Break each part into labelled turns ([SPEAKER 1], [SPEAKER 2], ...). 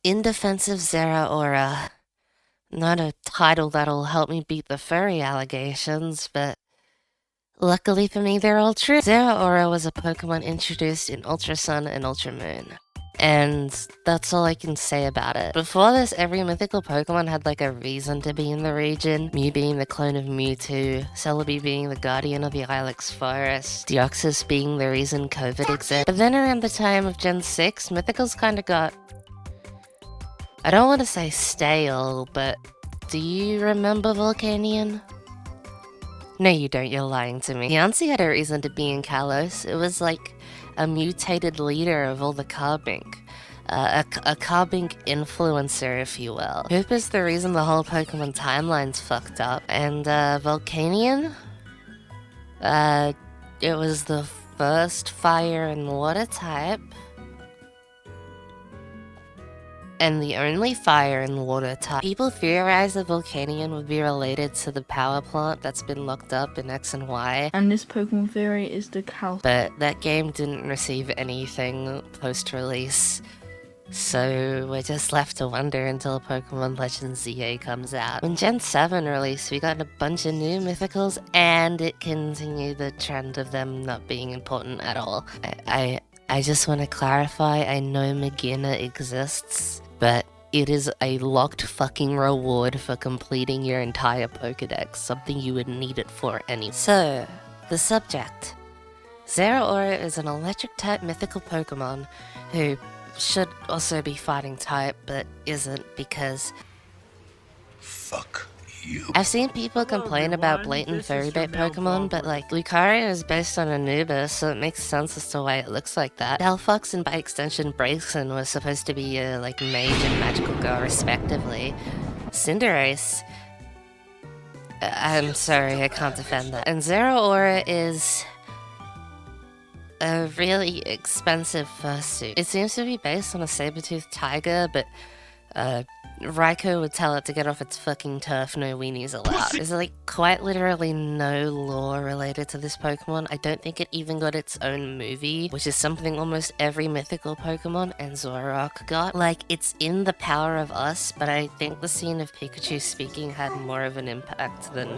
[SPEAKER 1] In Defense of Zeraora. Not a title that'll help me beat the furry allegations, but luckily for me, they're all true. Zeraora was a Pokemon introduced in Ultra Sun and Ultra Moon. And that's all I can say about it. Before this, every mythical Pokemon had like a reason to be in the region. Mew being the clone of Mewtwo, Celebi being the guardian of the Ilex Forest, Deoxys being the reason COVID exists. But then around the time of Gen 6, mythicals kinda got... I don't want to say stale, but do you remember Volcanion? No, you don't, you're lying to me. Yancy had a reason to be in Kalos. It was like a mutated leader of all the Carbink. A Carbink influencer, if you will. Hoop is the reason the whole Pokemon timeline's fucked up. And, Volcanion? It was the first fire and water type. And the only fire and water type. People theorize that Volcanion would be related to the power plant that's been locked up in X and Y.
[SPEAKER 2] And this Pokemon theory is the cow.
[SPEAKER 1] But that game didn't receive anything post-release. So we're just left to wonder until Pokemon Legends ZA comes out. When Gen 7 released, we got a bunch of new mythicals, and it continued the trend of them not being important at all. I just want to clarify, I know Magina exists, but it is a locked fucking reward for completing your entire Pokedex, something you would need it for anyway. So, the subject. Zeraora is an electric-type mythical Pokemon who should also be fighting type, but isn't because...
[SPEAKER 3] Fuck you.
[SPEAKER 1] I've seen people complain about blatant furry bait Pokemon, but like, Lucario is based on Anubis, so it makes sense as to why it looks like that. Delphox and by extension Braixen was supposed to be like mage and magical girl respectively. Cinderace... I'm sorry, I can't defend that. And Zeraora is... a really expensive fursuit. It seems to be based on a saber-toothed tiger, but Raikou would tell it to get off its fucking turf, no weenies allowed. There's like quite literally no lore related to this Pokemon. I don't think it even got its own movie, which is something almost every mythical Pokemon and Zoroark got. Like, it's in the Power of Us, but I think the scene of Pikachu speaking had more of an impact than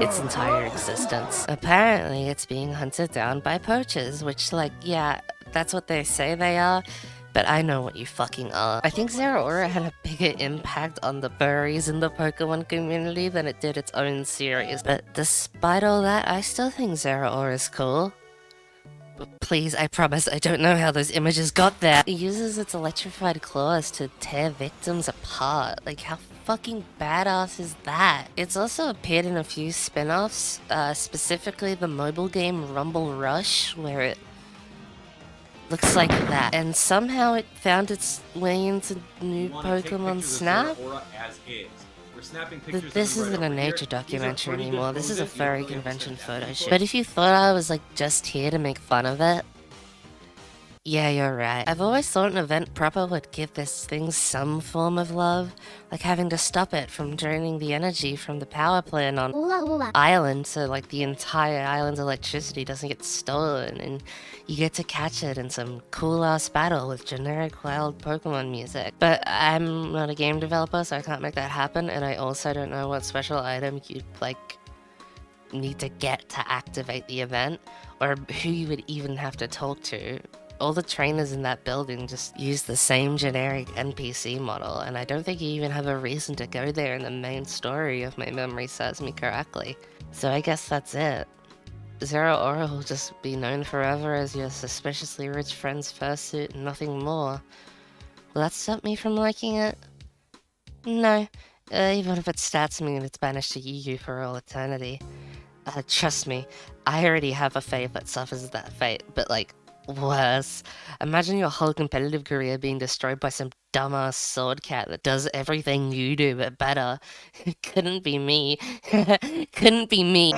[SPEAKER 1] its entire existence. Apparently, it's being hunted down by poachers, which, like, yeah, that's what they say they are. But I know what you fucking are. I think Zeraora had a bigger impact on the furries in the Pokemon community than it did its own series. But despite all that, I still think Zeraora is cool. But please, I promise I don't know how those images got there. It uses its electrified claws to tear victims apart. Like, how fucking badass is that? It's also appeared in a few spin-offs, specifically the mobile game Rumble Rush, where it looks like that. And somehow it found its way into new Pokemon Snap? This isn't a nature documentary anymore, this is a furry convention photo shoot. But if you thought I was like just here to make fun of it, yeah, you're right. I've always thought an event proper would give this thing some form of love, like having to stop it from draining the energy from the power plant on island, so like the entire island's electricity doesn't get stolen, and you get to catch it in some cool-ass battle with generic wild Pokemon music. But I'm not a game developer, so I can't make that happen, and I also don't know what special item you'd like need to get to activate the event, or who you would even have to talk to. All the trainers in that building just use the same generic NPC model, and I don't think you even have a reason to go there in the main story if my memory serves me correctly. So I guess that's it. Zeraora will just be known forever as your suspiciously rich friend's fursuit and nothing more. Will that stop me from liking it? No. Even if it stats me and it's banished to EU for all eternity. Trust me, I already have a fave that suffers that fate, but like, worse. Imagine your whole competitive career being destroyed by some dumbass sword cat that does everything you do but better. Couldn't be me. Couldn't be me.